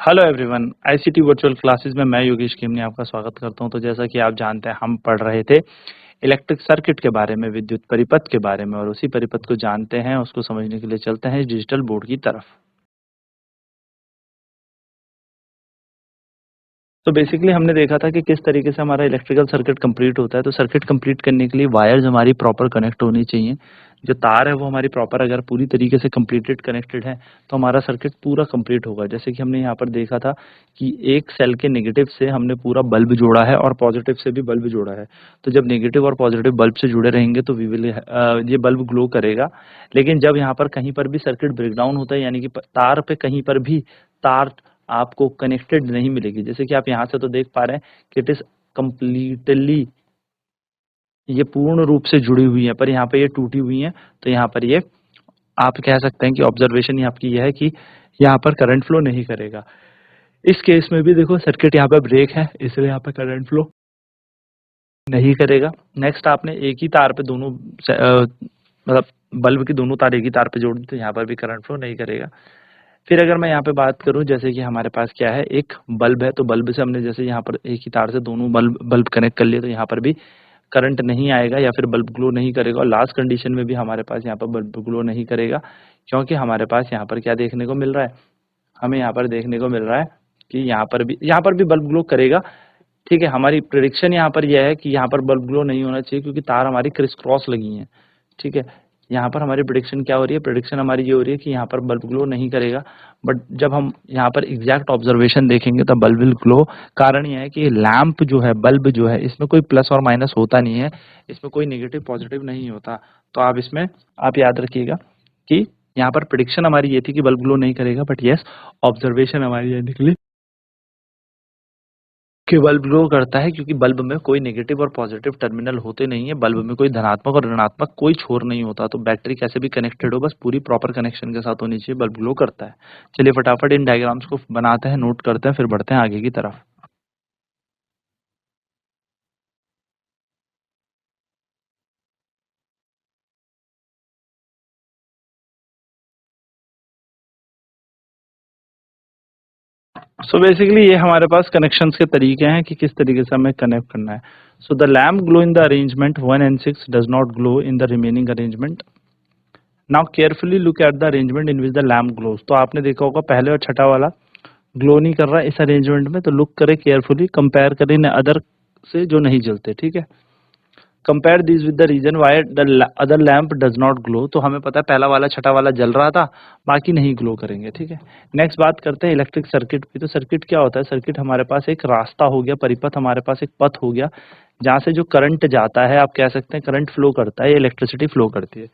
Hello everyone, ICT virtual classes में मैं योगेश खेमनी आपका स्वागत करता हूं। तो जैसा कि आप जानते हैं, हम पढ़ रहे थे इलेक्ट्रिक सर्किट के बारे में, विद्युत परिपथ के बारे में, और उसी परिपथ को जानते हैं, उसको समझने के लिए चलते हैं इस डिजिटल बोर्ड की तरफ। तो बेसिकली हमने देखा था कि किस तरीके से हमारा इलेक्ट्रिकल सर्किट कंप्लीट होता है। तो सर्किट कंप्लीट करने के लिए वायर्स हमारी प्रॉपर कनेक्ट होनी चाहिए। जो तार है वो हमारी प्रॉपर अगर पूरी तरीके से कंप्लीटेड कनेक्टेड है तो हमारा सर्किट पूरा कंप्लीट होगा। जैसे कि हमने यहाँ पर देखा था कि एक सेल के नेगेटिव से हमने पूरा बल्ब जोड़ा है और पॉजिटिव से भी बल्ब जोड़ा है। तो जब नेगेटिव और पॉजिटिव बल्ब से जुड़े रहेंगे तो ये बल्ब ग्लो करेगा। लेकिन जब यहाँ पर कहीं पर भी सर्किट ब्रेकडाउन होता है, यानी कि तार पे कहीं पर भी तार आपको कनेक्टेड नहीं मिलेगी। जैसे कि आप यहाँ से तो देख पा रहे हैं कि इट इज कंप्लीटली, ये पूर्ण रूप से जुड़ी हुई है, पर यहाँ पे ये टूटी हुई है। तो यहाँ पर ये आप कह सकते हैं कि ऑब्जर्वेशन आपकी यह है कि यहाँ पर करंट फ्लो नहीं करेगा। इस केस में भी देखो सर्किट यहाँ पे ब्रेक है, इसलिए यहाँ पे करंट फ्लो नहीं करेगा। नेक्स्ट आपने एक ही तार पे दोनों मतलब बल्ब की दोनों तार एक ही तार पे जोड़ दी, तो यहाँ पर भी करंट फ्लो नहीं करेगा। फिर अगर मैं यहाँ पे बात करूँ, जैसे कि हमारे पास क्या है, एक बल्ब है, तो बल्ब से हमने जैसे यहाँ पर एक ही तार से दोनों बल्ब बल्ब कनेक्ट कर लिए, तो यहाँ पर भी करंट नहीं आएगा या फिर बल्ब ग्लो नहीं करेगा। और लास्ट कंडीशन में भी हमारे पास यहाँ पर बल्ब ग्लो नहीं करेगा, क्योंकि हमारे पास यहाँ पर क्या देखने को मिल रहा है, हमें यहाँ पर देखने को मिल रहा है कि यहाँ पर भी बल्ब ग्लो करेगा। ठीक है, हमारी प्रिडिक्शन यहाँ पर यह है कि यहाँ पर बल्ब ग्लो नहीं होना चाहिए, क्योंकि तार हमारी क्रिस क्रॉस लगी हैं। ठीक है, यहाँ पर हमारी प्रिडिक्शन क्या हो रही है, प्रिडिक्शन हमारी ये हो रही है कि यहाँ पर बल्ब ग्लो नहीं करेगा। बट जब हम यहाँ पर एग्जैक्ट ऑब्जर्वेशन देखेंगे तो बल्ब विल ग्लो। कारण यह है कि लैंप जो है, बल्ब जो है, इसमें कोई प्लस और माइनस होता नहीं है, इसमें कोई नेगेटिव पॉजिटिव नहीं होता। तो आप इसमें आप याद रखिएगा कि यहाँ पर प्रिडिक्शन हमारी ये थी कि बल्ब ग्लो नहीं करेगा, बट यस, ऑब्जर्वेशन हमारी ये निकली कि बल्ब ग्लो करता है, क्योंकि बल्ब में कोई नेगेटिव और पॉजिटिव टर्मिनल होते नहीं है। बल्ब में कोई धनात्मक और ऋणात्मक कोई छोर नहीं होता। तो बैटरी कैसे भी कनेक्टेड हो, बस पूरी प्रॉपर कनेक्शन के साथ होनी चाहिए, बल्ब ग्लो करता है। चलिए फटाफट इन डायग्राम्स को बनाते हैं, नोट करते हैं, फिर बढ़ते हैं आगे की तरफ। सो बेसिकली ये हमारे पास कनेक्शंस के तरीके हैं कि किस तरीके से हमें कनेक्ट करना है। So the lamp glow in the arrangement 1 and 6 does not glow in the remaining arrangement. Now carefully look at the arrangement in which the lamp glows. तो आपने देखा होगा पहले और छठा वाला ग्लो नहीं कर रहा है इस अरेंजमेंट में, तो लुक करें केयरफुली, कंपेयर करें इन अदर से जो नहीं जलते। ठीक है, compare this with the reason why the other lamp does not glow. तो हमें पता है पहला वाला छठा वाला जल रहा था, बाकी नहीं ग्लो करेंगे। ठीक है, नेक्स्ट बात करते हैं इलेक्ट्रिक सर्किट की। तो सर्किट क्या होता है, सर्किट हमारे पास एक रास्ता हो गया, परिपथ हमारे पास एक पथ हो गया, जहाँ से जो करंट जाता है, आप कह सकते हैं करंट फ्लो करता है, इलेक्ट्रिसिटी फ्लो करती है।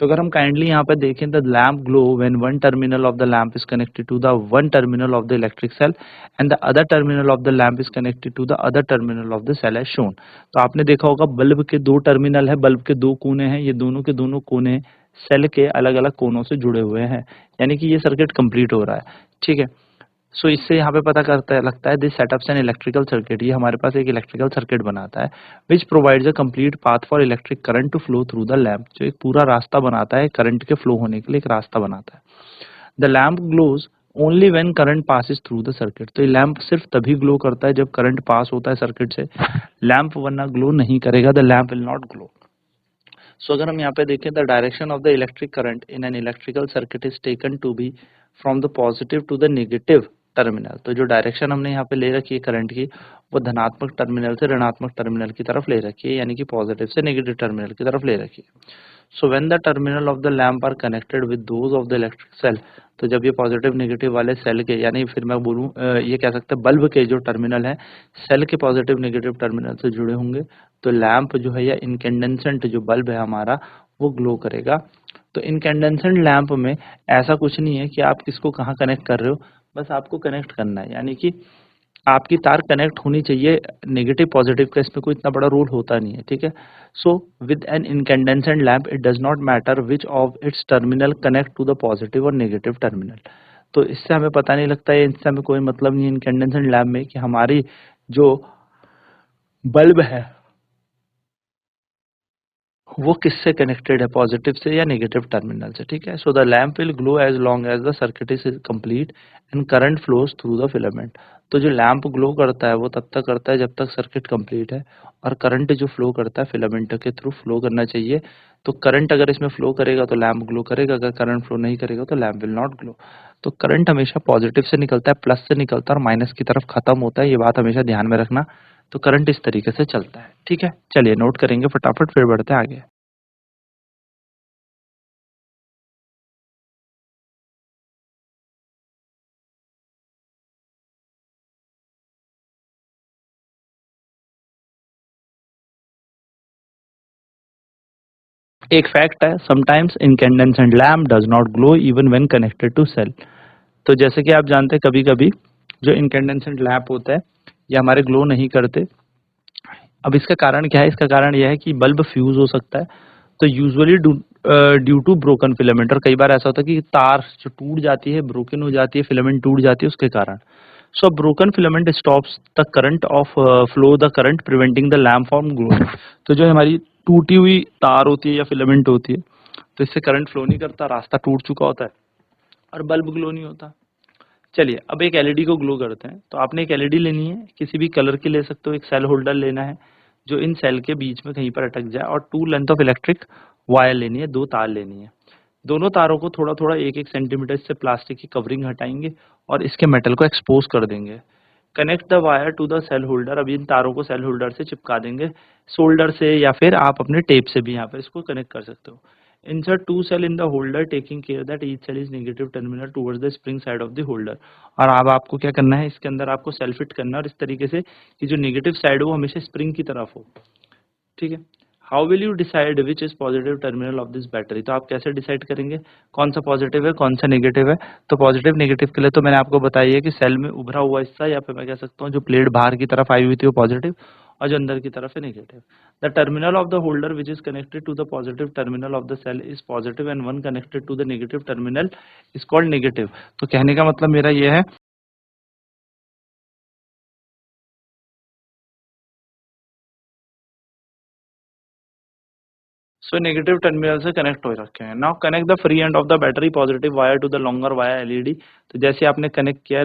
तो अगर हम काइंडली यहाँ पे देखें, the lamp glow when one terminal of the lamp is connected to the one terminal of the electric cell and the other terminal of the lamp is connected to the other terminal of the cell as shown. तो आपने देखा होगा bulb के दो terminal है, bulb के दो कोने हैं, ये दोनों के दोनों कोने सेल के अलग अलग कोनों से जुड़े हुए हैं, यानी कि ये सर्किट कंप्लीट हो रहा है। ठीक है, सो इससे यहाँ पे पता करता है, लगता है this setups an electrical circuit, ये हमारे पास एक इलेक्ट्रिकल सर्किट बनाता है which provides a complete path for electric current to flow through the lamp. जो एक पूरा रास्ता बनाता है करंट के फ्लो होने के लिए, एक रास्ता बनाता है। The lamp glows only when current passes through the circuit. तो ये लैम्प सिर्फ तभी ग्लो करता है जब करंट पास होता है सर्किट से। लैम्प वरना ग्लो नहीं करेगा, the lamp will not glow. So अगर हम यहाँ पे देखें, the direction of the electric current in an electrical circuit is taken to be from the positive to the negative terminal. तो जो डायरेक्शन हमने यहाँ पे ले रखी है करंट की, वो धनात्मक टर्मिनल से ऋणात्मक टर्मिनल की तरफ ले रखी है, यानी कि पॉजिटिव से नेगेटिव टर्मिनल की तरफ ले रखी है। So when the terminal of the lamp are connected with those of the electric cell. तो जब ये पॉजिटिव नेगेटिव वाले सेल के, यानी फिर मैं बोलूँ ये कह सकते हैं बल्ब के जो टर्मिनल है सेल के पॉजिटिव नेगेटिव टर्मिनल से जुड़े होंगे, तो लैम्प जो है या इनकैंडेसेंट जो बल्ब है हमारा, वो ग्लो करेगा। तो इनकैंडेसेंट लैम्प में ऐसा कुछ नहीं है कि आप किसको कहाँ कनेक्ट कर रहे हो, बस आपको कनेक्ट करना है, यानी कि आपकी तार कनेक्ट होनी चाहिए। नेगेटिव पॉजिटिव का इसमें कोई इतना बड़ा रोल होता नहीं है। ठीक है, so with an incandescent lamp it does not matter which of its terminal connect to the positive और नेगेटिव टर्मिनल। तो इससे हमें पता नहीं लगता है, इससे हमें कोई मतलब नहीं है इनकैंडेसेंट लैम्प में कि हमारी जो बल्ब है वो किससे कनेक्टेड है, पॉजिटिव से या नेगेटिव टर्मिनल से, ठीक है। So the lamp will glow as long as the circuit is complete and current flows through the filament. तो जो लैम्प ग्लो करता है वो तब तक करता है जब तक सर्किट कंप्लीट है, और करंट जो फ्लो करता है फिलामेंट के थ्रू फ्लो करना चाहिए। तो करंट अगर इसमें फ्लो करेगा तो लैम्प ग्लो करेगा, अगर करंट फ्लो नहीं करेगा तो लैम्प विल नॉट ग्लो। तो करंट हमेशा पॉजिटिव से निकलता है, प्लस से निकलता है और माइनस की तरफ खत्म होता है, ये बात हमेशा ध्यान में रखना। तो करंट इस तरीके से चलता है, ठीक है। चलिए नोट करेंगे फटाफट, फिर बढ़ते हैं आगे। एक फैक्ट है, sometimes incandescent lamp does not glow even when connected to cell. तो जैसे कि आप जानते हैं कभी कभी जो इनकैंडेसेंट लैम्प होता है ये हमारे ग्लो नहीं करते। अब इसका कारण क्या है, इसका कारण यह है कि बल्ब फ्यूज हो सकता है। तो usually due to broken filament, और कई बार ऐसा होता है कि तार जो टूट जाती है, ब्रोकन हो जाती है, फिलामेंट टूट जाती है उसके कारण। So broken filament stops the current of flow the current preventing the lamp from glowing. तो जो हमारी टूटी हुई तार होती है या फिलामेंट होती है, तो इससे करंट फ्लो नहीं करता, रास्ता टूट चुका होता है और बल्ब ग्लो नहीं होता। चलिए अब एक एलईडी को ग्लो करते हैं। तो आपने एक एलईडी लेनी है, किसी भी कलर की ले सकते हो, एक सेल होल्डर लेना है जो इन सेल के बीच में कहीं पर अटक जाए, और 2 लेंथ ऑफ इलेक्ट्रिक वायर लेनी है, 2 तार लेनी है। दोनों तारों को थोड़ा थोड़ा 1-1 सेंटीमीटर से प्लास्टिक की कवरिंग हटाएंगे और इसके मेटल को एक्सपोज कर देंगे। Connect the wire to the cell holder. अब इन तारों को सेल होल्डर से चिपका देंगे, सोल्डर से या फिर आप अपने टेप से भी यहाँ पर इसको कनेक्ट कर सकते हो। Insert 2 cell in the holder taking care that each cell is negative terminal towards the spring side of the holder. और अब आपको क्या करना है, इसके अंदर आपको सेल फिट करना है और इस तरीके से कि जो नेगेटिव साइड हो वो हमेशा स्प्रिंग की तरफ हो, ठीक है। How will you decide which is positive terminal of this battery. तो आप कैसे डिसाइड करेंगे कौन सा पॉजिटिव है कौन सा नेगेटिव है। तो पॉजिटिव नेगेटिव के लिए तो मैंने आपको बताया है कि सेल में उभरा हुआ हिस्सा, या फिर मैं कह सकता हूँ जो प्लेट बाहर की तरफ आई हुई थी वो पॉजिटिव, और जो अंदर की तरफ है negative. The terminal of the holder which is connected to the positive terminal of the cell is positive and one connected to the negative terminal is called negative. तो कहने का मतलब मेरा ये है, सो नेगेटिव टर्मिनल से connect हो रखे हैं। Now connect the free end of the battery positive wire to the longer wire LED. तो जैसे आपने कनेक्ट किया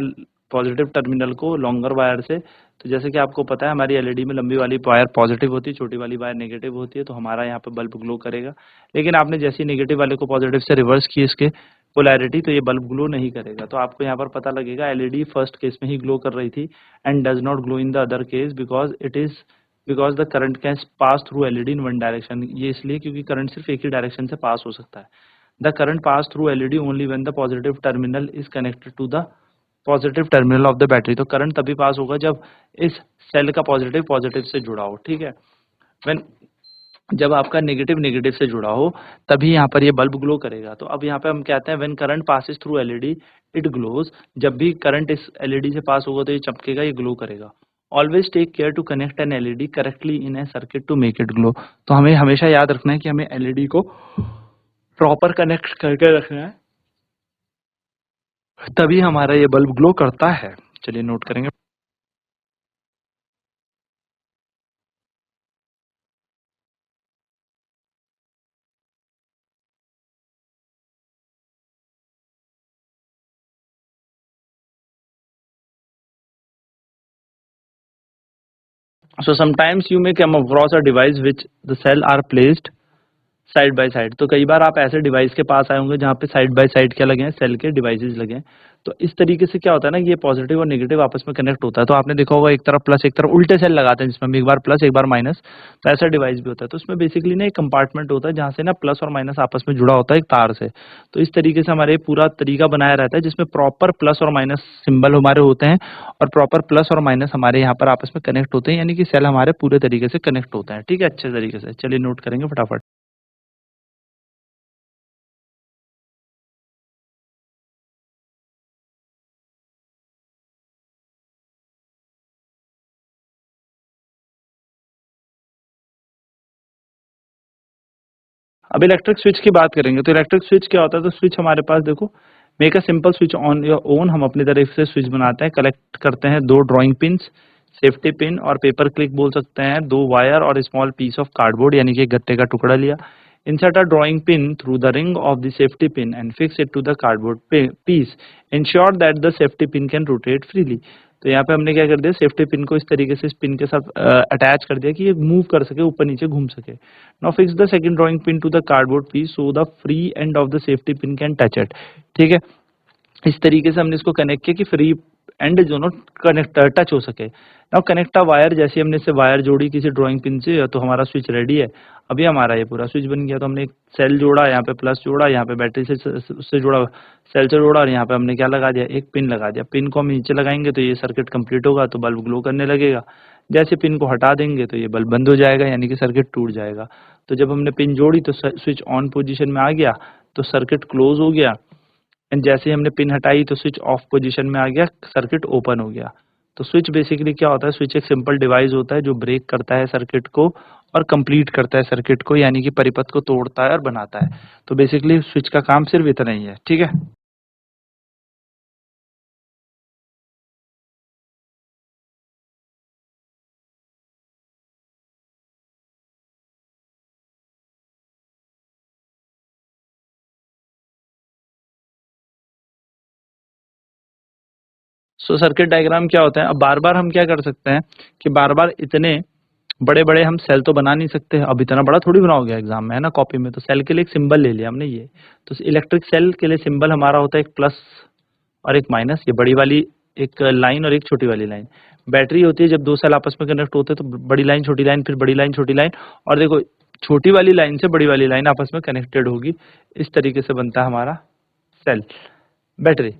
पॉजिटिव टर्मिनल को लॉन्गर वायर से, तो जैसे कि आपको पता है हमारी एलईडी में लंबी वाली वायर पॉजिटिव होती है, छोटी वाली वायर नेगेटिव होती है, तो हमारा यहाँ पे बल्ब ग्लो करेगा। लेकिन आपने जैसे ही नेगेटिव वाले को पॉजिटिव से रिवर्स की इसके पोलैरिटी, तो ये बल्ब ग्लो नहीं करेगा। तो आपको यहाँ पर पता लगेगा एलईडी फर्स्ट केस में ही ग्लो कर रही थी and does not glow in the other case because the current can pass through LED in one direction. ये इसलिए क्योंकि करंट सिर्फ एक ही डायरेक्शन से पास हो सकता है। The current pass through LED only when the positive terminal is connected to the positive terminal of the battery. तो करंट तभी पास होगा जब इस सेल का पॉजिटिव पॉजिटिव से जुड़ा हो, ठीक है। व्हेन जब आपका नेगेटिव नेगेटिव से जुड़ा हो तभी यहाँ पर ये बल्ब ग्लो करेगा। तो अब यहाँ पे हम कहते हैं when current passes through LED it glows. जब भी करंट इस एलईडी से पास होगा तो ये चमकेगा, ये ग्लो करेगा। Always take care to connect an LED correctly in a circuit to make it glow. तो हमें हमेशा याद रखना है कि हमें एलईडी को प्रॉपर कनेक्ट करके रखना है, तभी हमारा ये बल्ब ग्लो करता है। चलिए नोट करेंगे। So sometimes you may come across a device which the cell are placed side by side. तो कई बार आप ऐसे डिवाइस के पास आए होंगे जहाँ पे साइड बाय साइड क्या लगे हैं, सेल के डिवाइसेस लगे हैं। तो इस तरीके से क्या होता है ना, ये पॉजिटिव और नेगेटिव आपस में कनेक्ट होता है। तो आपने देखा होगा एक तरफ प्लस एक तरफ उल्टे सेल लगाते हैं जिसमें हम एक बार प्लस एक बार माइनस। तो ऐसा डिवाइस भी होता है। तो उसमें बेसिकली ना एक कंपार्टमेंट होता है जहाँ से ना प्लस और माइनस आपस में जुड़ा होता है एक तार से। तो इस तरीके से हमारे पूरा तरीका बनाया रहता है जिसमें प्रॉपर प्लस और माइनस सिंबल हमारे होते हैं और प्रॉपर प्लस और माइनस हमारे यहाँ पर आपस में कनेक्ट होते हैं, यानी कि सेल हमारे पूरे तरीके से कनेक्ट होते हैं, ठीक है, अच्छे तरीके से। चलिए नोट करेंगे फटाफट। अब इलेक्ट्रिक स्विच की बात करेंगे। तो इलेक्ट्रिक स्विच क्या होता है, तो स्विच हमारे पास देखो, make a simple switch on your own. हम अपनी तरफ से स्विच बनाते हैं, कलेक्ट करते हैं 2 ड्राइंग पिंस सेफ्टी पिन और पेपर क्लिक बोल सकते हैं, 2 वायर और स्मॉल पीस ऑफ कार्डबोर्ड यानी कि गत्ते का टुकड़ा लिया। Insert a drawing pin through the ring of the safety pin and fix it to the cardboard piece. Ensure that the safety pin can rotate freely. तो यहाँ पे हमने क्या कर दिया, सेफ्टी पिन को इस तरीके से इस पिन के साथ अटैच कर दिया कि ये मूव कर सके, ऊपर नीचे घूम सके। Now fix the second drawing pin to the cardboard piece so the free end of the safety pin can touch it. ठीक है, इस तरीके से हमने इसको कनेक्ट किया कि फ्री एंड दोनों कनेक्ट टच हो सके। नाउ कनेक्ट अ वायर, जैसे हमने इससे वायर जोड़ी किसी ड्राइंग पिन से तो हमारा स्विच रेडी है। अभी हमारा ये पूरा स्विच बन गया। तो हमने एक सेल जोड़ा, यहाँ पे प्लस जोड़ा, यहाँ पे बैटरी से उससे जोड़ा, सेल से जोड़ा और यहाँ पे हमने क्या लगा दिया, एक पिन लगा दिया। पिन को हम नीचे लगाएंगे तो ये सर्किट कंप्लीट होगा, तो बल्ब ग्लो करने लगेगा। जैसे पिन को हटा देंगे तो ये बल्ब बंद हो जाएगा, यानी कि सर्किट टूट जाएगा। तो जब हमने पिन जोड़ी तो स्विच ऑन पोजीशन में आ गया, तो सर्किट क्लोज हो गया। एंड जैसे ही हमने पिन हटाई तो स्विच ऑफ पोजीशन में आ गया, सर्किट ओपन हो गया। तो स्विच बेसिकली क्या होता है, स्विच एक सिंपल डिवाइस होता है जो ब्रेक करता है सर्किट को और कंप्लीट करता है सर्किट को, यानी कि परिपथ को तोड़ता है और बनाता है। तो बेसिकली स्विच का काम सिर्फ इतना ही है। ठीक है, सो सर्किट डायग्राम क्या होता है। अब बार बार हम क्या कर सकते हैं कि बार बार इतने बड़े बड़े हम सेल तो बना नहीं सकते। अब इतना बड़ा थोड़ी बनाओगे एग्जाम में, है ना, कॉपी में। तो सेल के लिए एक सिंबल ले लिया हमने ये। तो इलेक्ट्रिक सेल के लिए सिंबल हमारा होता है एक प्लस और एक माइनस, ये बड़ी वाली एक लाइन और एक छोटी वाली लाइन। बैटरी होती है, जब दो सेल आपस में कनेक्ट होते हैं तो बड़ी लाइन छोटी लाइन, फिर बड़ी लाइन छोटी लाइन, और देखो छोटी वाली लाइन से बड़ी वाली लाइन आपस में कनेक्टेड होगी। इस तरीके से बनता है हमारा सेल, बैटरी।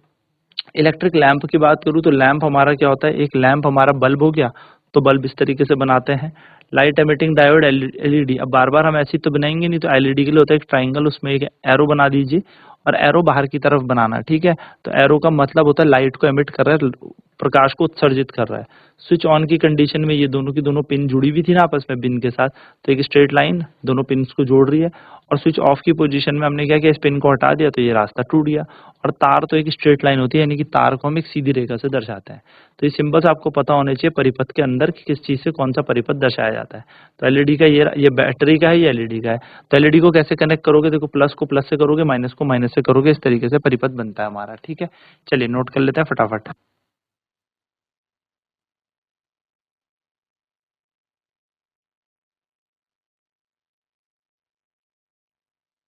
इलेक्ट्रिक लैंप की बात करूँ तो लैंप हमारा क्या होता है, एक लैंप हमारा बल्ब हो गया। तो बल्ब इस तरीके से बनाते हैं। लाइट एमिटिंग डायोड एलईडी, अब बार बार हम ऐसी तो बनाएंगे नहीं, तो एलईडी के लिए होता है एक ट्राइंगल, उसमें एक एरो बना दीजिए और एरो बाहर की तरफ बनाना। ठीक है, तो एरो का मतलब होता है लाइट को एमिट कर रहा है, प्रकाश को उत्सर्जित कर रहा है। स्विच ऑन की कंडीशन में ये दोनों की दोनों पिन जुड़ी हुई थी ना आपस में पिन के साथ, तो एक स्ट्रेट लाइन दोनों पिन को जोड़ रही है। और स्विच ऑफ की पोजीशन में हमने क्या किया, इस पिन को हटा दिया तो ये रास्ता टूट गया। और तार तो एक स्ट्रेट लाइन होती है, यानी कि तार को हम एक सीधी रेखा से दर्शाते हैं। तो ये सिंबल्स आपको पता होने चाहिए परिपथ के अंदर कि किस चीज से कौन सा परिपथ दर्शाया जाता है। तो एलईडी का ये बैटरी का है, ये एलईडी का है। तो एलईडी को कैसे कनेक्ट करोगे, देखो प्लस को प्लस से करोगे, माइनस को माइनस से करोगे, इस तरीके से परिपथ बनता है हमारा। ठीक है, चलिए नोट कर लेते हैं फटाफट।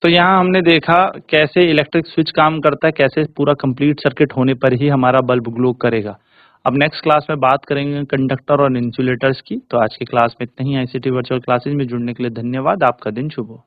तो यहाँ हमने देखा कैसे इलेक्ट्रिक स्विच काम करता है, कैसे पूरा कंप्लीट सर्किट होने पर ही हमारा बल्ब ग्लो करेगा। अब नेक्स्ट क्लास में बात करेंगे कंडक्टर और इंसुलेटर्स की। तो आज की क्लास में इतना ही। आईसीटी वर्चुअल क्लासेज में जुड़ने के लिए धन्यवाद। आपका दिन शुभ हो।